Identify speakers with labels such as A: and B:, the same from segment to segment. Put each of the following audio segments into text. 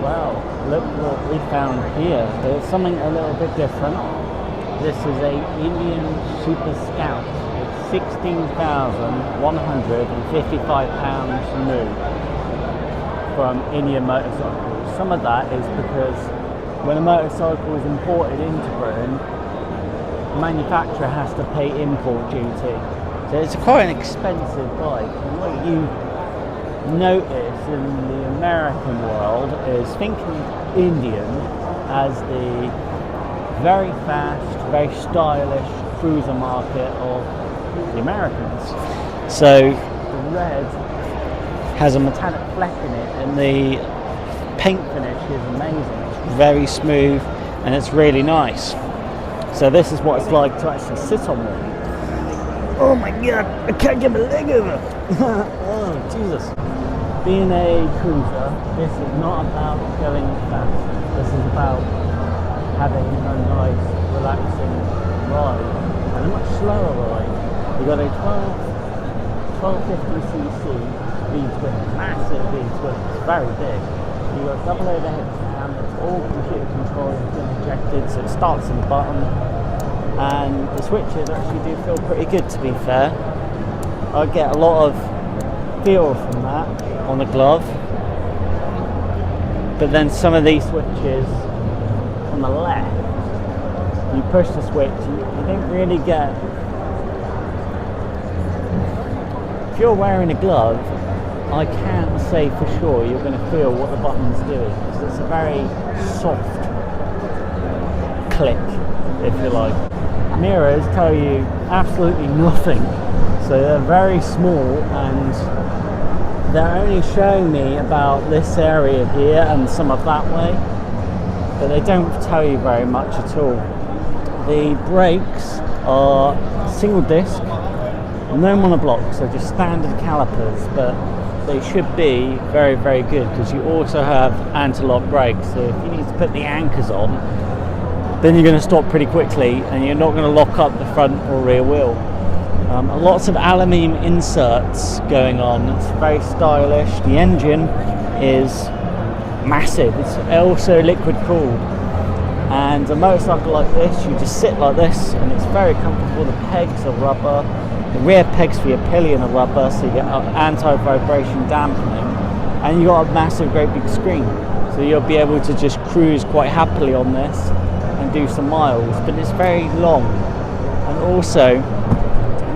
A: well, look what we found here. There's something a little bit different. This is a Indian Super Scout. It's 16,155 pounds new from Indian Motorcycles. Some of that is because when a motorcycle is imported into Britain, the manufacturer has to pay import duty. So it's quite an expensive bike. And what you notice in the American world is thinking Indian as the very fast, very stylish cruiser market of the Americans. So the red has a metallic fleck in it, and the paint finish is amazing. It's very smooth and it's really nice. So this is what it's like to actually sit on one. Oh my god, I can't get my leg over. Oh Jesus. Being a cruiser, this is not about going fast. This is about having a nice, relaxing ride, and a much slower ride. You've got a 1250cc V-twin, massive V-twin, it's very big. You've got double overhead cam, it's all computer controlled and injected, so it starts on the bottom. And the switches actually do feel pretty good, to be fair. I get a lot of feel from that on the glove, but then some of these switches on the left, you push the switch, you don't really get. If you're wearing a glove, I can't say for sure you're going to feel what the button's doing, because it's a very soft click, if you like. Mirrors tell you absolutely nothing, so they're very small, and they're only showing me about this area here and some of that way, but they don't tell you very much at all. The brakes are single disc, no monoblock, so just standard calipers, but they should be very, very good, because you also have anti-lock brakes, so if you need to put the anchors on, then you're going to stop pretty quickly and you're not going to lock up the front or rear wheel. Lots of aluminium inserts going on. It's very stylish. The engine is massive. It's also liquid cooled. And a motorcycle like this, you just sit like this and it's very comfortable. The pegs are rubber. The rear pegs for your pillion are rubber, so you get anti-vibration dampening. And you've got a massive, great big screen. So you'll be able to just cruise quite happily on this and do some miles, but it's very long. And also,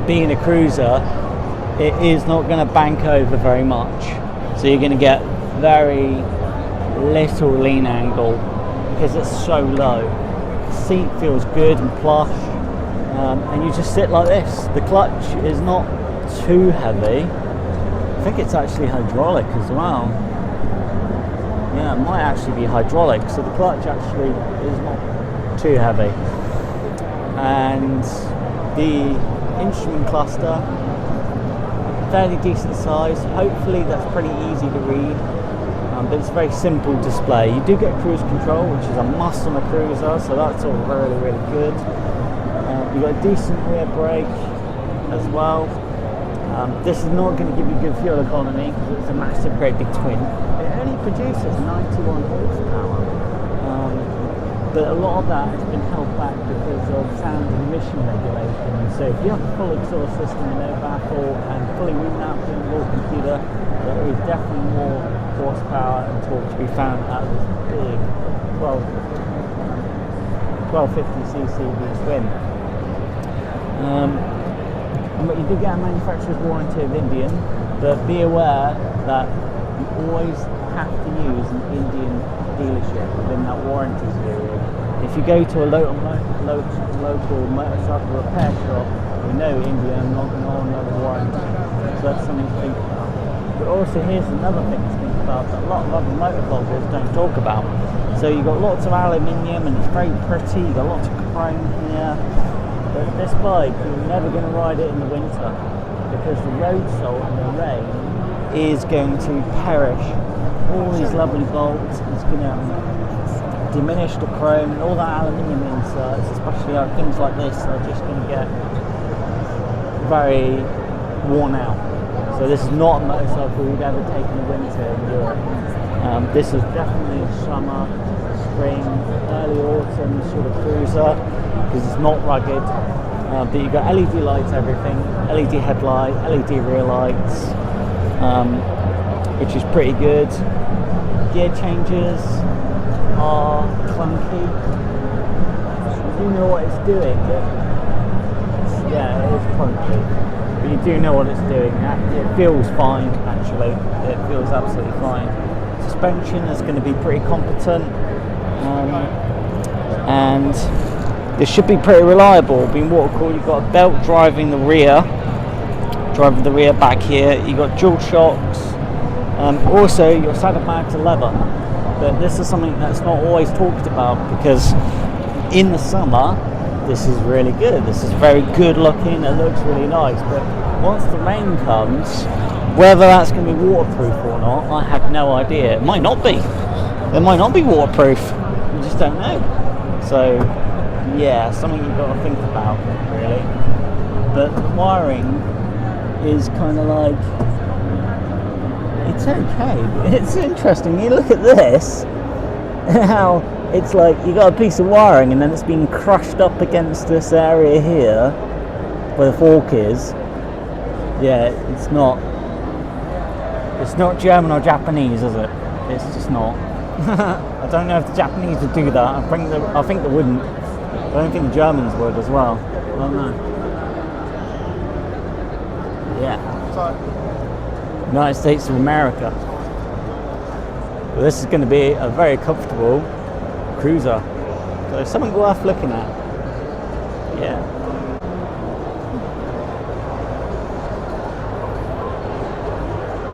A: being a cruiser, it is not going to bank over very much, so you're going to get very little lean angle because it's so low. The seat feels good and plush, and you just sit like this. The clutch is not too heavy. I think it's actually hydraulic as well. Yeah, it might actually be hydraulic, so the clutch actually is not too heavy. And the instrument cluster, fairly decent size. Hopefully that's pretty easy to read, but it's a very simple display. You do get cruise control, which is a must on a cruiser, so that's all really, really good. You've got a decent rear brake as well. This is not going to give you good fuel economy because it's a massive, great big twin. It only produces 91 horsepower. But a lot of that has been held back because of sound and emission regulations. So if you have a full exhaust system with no baffle and fully remapped in raw computer, there is definitely more horsepower and torque to be found out of this big 1250cc V-twin. But you do get a manufacturer's warranty of Indian, but be aware that you always have to use an Indian dealership within that warranty period. If you go to a local motorcycle repair shop, you know Indian not going to honor the warranty, so that's something to think about. But also here's another thing to think about that a lot of other motor vloggers don't talk about. So you've got lots of aluminium and it's very pretty, you've got lots of chrome here, but this bike you're never going to ride it in the winter because the road salt and the rain is going to perish all these lovely bolts. It's going to diminish the chrome and all that aluminium inserts, especially things like this, are just going to get very worn out. So this is not a motorcycle you'd ever take in the winter in Europe. This is definitely a summer, spring, early autumn sort of cruiser because it's not rugged. But you've got LED lights, everything, LED headlight, LED rear lights, which is pretty good. Gear changes are clunky. You know what it's doing, but yeah, it is clunky. But you do know what it's doing. It feels fine, actually. It feels absolutely fine. Suspension is going to be pretty competent, and this should be pretty reliable. Being water cooled, you've got a belt driving the rear back here. You've got dual shocks. Also, your saddlebags are leather, but this is something that's not always talked about because in the summer this is really good. This is very good looking. It looks really nice, but once the rain comes, whether that's going to be waterproof or not, I have no idea. It might not be. It might not be waterproof. You just don't know. So yeah, something you've got to think about, really. But the wiring is kind of like, it's okay. It's interesting. You look at this, how it's like you got a piece of wiring and then it's been crushed up against this area here where the fork is. Yeah, it's not German or Japanese, is it? It's just not. I don't know if the Japanese would do that. I think they wouldn't. I don't think the Germans would as well. I don't know. Yeah. United States of America. But this is going to be a very comfortable cruiser. So something worth looking at. Yeah.